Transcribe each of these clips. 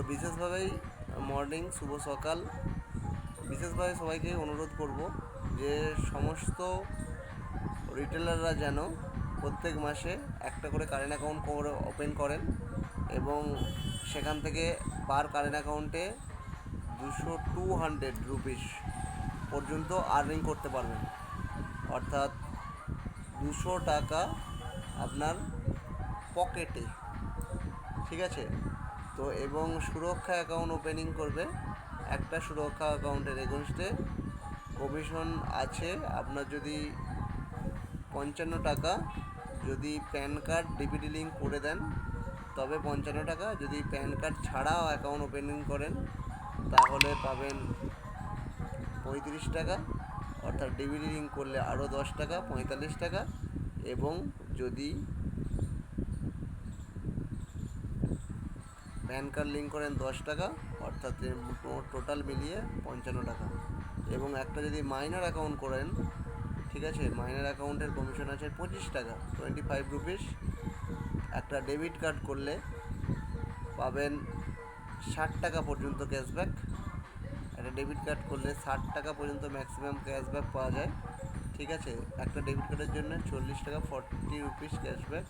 বিশেষভাবেই morning শুভ সকাল। বিশেষভাবে সবাইকে অনুরোধ করব যে সমস্ত রিটেলাররা যেন প্রত্যেক মাসে একটা করে কারেন্ট অ্যাকাউন্ট ওপেন করেন এবং সেখান থেকে পার কারেন্ট অ্যাকাউন্টে 200 রুপিস পর্যন্ত আর্নিং করতে পারবেন, অর্থাৎ 200 টাকা আপনার পকেটে, ঠিক আছে। তো এবং সুরক্ষা অ্যাকাউন্ট ওপেনিং করবে, একটা সুরক্ষা অ্যাকাউন্টের এগেনস্টে কমিশন আছে আপনার যদি 55 টাকা, যদি প্যান কার্ড ডিপিডি লিঙ্ক করে দেন তবে 55 টাকা, যদি প্যান কার্ড ছাড়াও অ্যাকাউন্ট ওপেনিং করেন তাহলে পাবেন 35 টাকা, অর্থাৎ ডিপিডি লিঙ্ক করলে আরও 10 টাকা, 45 টাকা, এবং যদি প্যান কার্ড লিঙ্ক করেন 10 টাকা, অর্থাৎ টোটাল মিলিয়ে 55 টাকা। এবং একটা যদি মাইনার অ্যাকাউন্ট করেন, ঠিক আছে, মাইনার অ্যাকাউন্টের কমিশন আছে 25 টাকা, 25 রুপিস। একটা ডেবিট কার্ড করলে পাবেন 60 টাকা পর্যন্ত ক্যাশব্যাক। একটা ডেবিট কার্ড করলে 60 টাকা পর্যন্ত ম্যাক্সিমাম ক্যাশব্যাক পাওয়া যায়, ঠিক আছে। একটা ডেবিট কার্ডের জন্য 40 টাকা, 40 রুপিস ক্যাশব্যাক,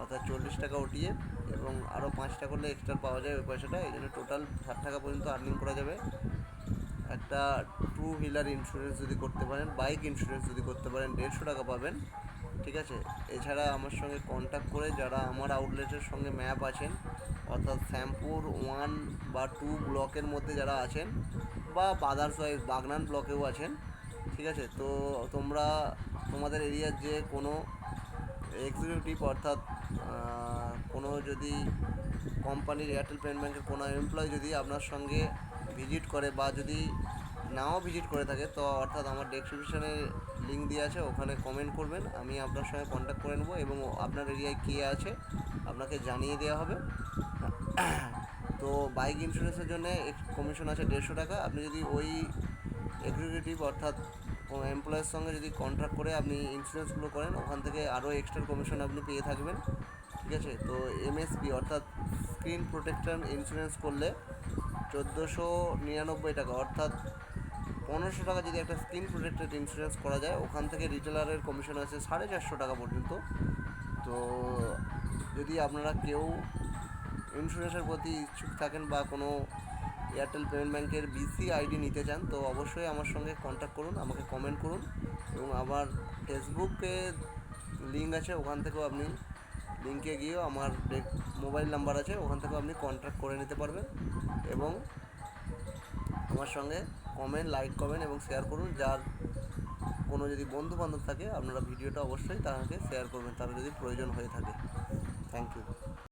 অর্থাৎ 40 টাকা ওটিএ, এবং আরও 5টা করলে এক্সট্রা পাওয়া যায় ওই পয়সাটা। এই জন্য টোটাল 60 টাকা পর্যন্ত আর্নিং করা যাবে। একটা টু হুইলার ইন্স্যুরেন্স যদি করতে পারেন, বাইক ইন্স্যুরেন্স যদি করতে পারেন 150 টাকা পাবেন, ঠিক আছে। এছাড়া আমার সঙ্গে কন্ট্যাক্ট করে যারা আমার আউটলেটের সঙ্গে ম্যাপ আছেন, অর্থাৎ শ্যামপুর 1 বা 2 ব্লকের মধ্যে যারা আছেন, বা আদার্সওয়াইজ বাগনান ব্লকেও আছেন, ঠিক আছে, তো তোমরা তোমাদের এরিয়ার যে কোনো এক্সিকিউটিভ, অর্থাৎ কোনো যদি কোম্পানির এয়ারটেল পেমেন্ট ব্যাঙ্কের কোনো এমপ্লয়ি যদি আপনার সঙ্গে ভিজিট করে বা যদি নাও ভিজিট করে থাকে, তো অর্থাৎ আমার ডেসক্রিপশনে লিঙ্ক দেওয়া আছে, ওখানে কমেন্ট করবেন, আমি আপনার সঙ্গে কন্ট্যাক্ট করে নেবো এবং আপনার এরিয়ায় কে আছে আপনাকে জানিয়ে দেওয়া হবে। তো বাইক ইন্স্যুরেন্সের জন্য কমিশন আছে 150 টাকা। আপনি যদি ওই এক্সিকিউটিভ অর্থাৎ এমপ্লয়ের সঙ্গে যদি কন্ট্রাক্ট করে আপনি ইন্স্যুরেন্সগুলো করেন, ওখান থেকে আরও এক্সট্রা কমিশন আপনি পেয়ে থাকবেন, ঠিক আছে। তো এমএসপি অর্থাৎ স্ক্রিন প্রোটেকশন ইন্স্যুরেন্স করলে 1499 টাকা, অর্থাৎ 1500 টাকা যদি একটা স্ক্রিন প্রোটেক্টেড ইন্স্যুরেন্স করা যায়, ওখান থেকে রিটেলারের কমিশন আছে 450 টাকা পর্যন্ত। তো যদি আপনারা কেউ ইন্স্যুরেন্সের প্রতি ইচ্ছুক থাকেন বা কোনো এয়ারটেল পেমেন্ট ব্যাঙ্কের বিসি আইডি নিতে চান, তো অবশ্যই আমার সঙ্গে কন্ট্যাক্ট করুন, আমাকে কমেন্ট করুন, এবং আমার ফেসবুকে লিঙ্ক আছে, ওখান থেকেও আপনি লিঙ্কে গিয়েও আমার মোবাইল নাম্বার আছে, ওখান থেকেও আপনি কন্ট্যাক্ট করে নিতে পারবেন। এবং আমার সঙ্গে কমেন্ট, লাইক করবেন এবং শেয়ার করুন। যার কোনো যদি বন্ধু বান্ধব থাকে আপনারা ভিডিওটা অবশ্যই তাকে শেয়ার করবেন, তার যদি প্রয়োজন হয়ে থাকে। Thank you.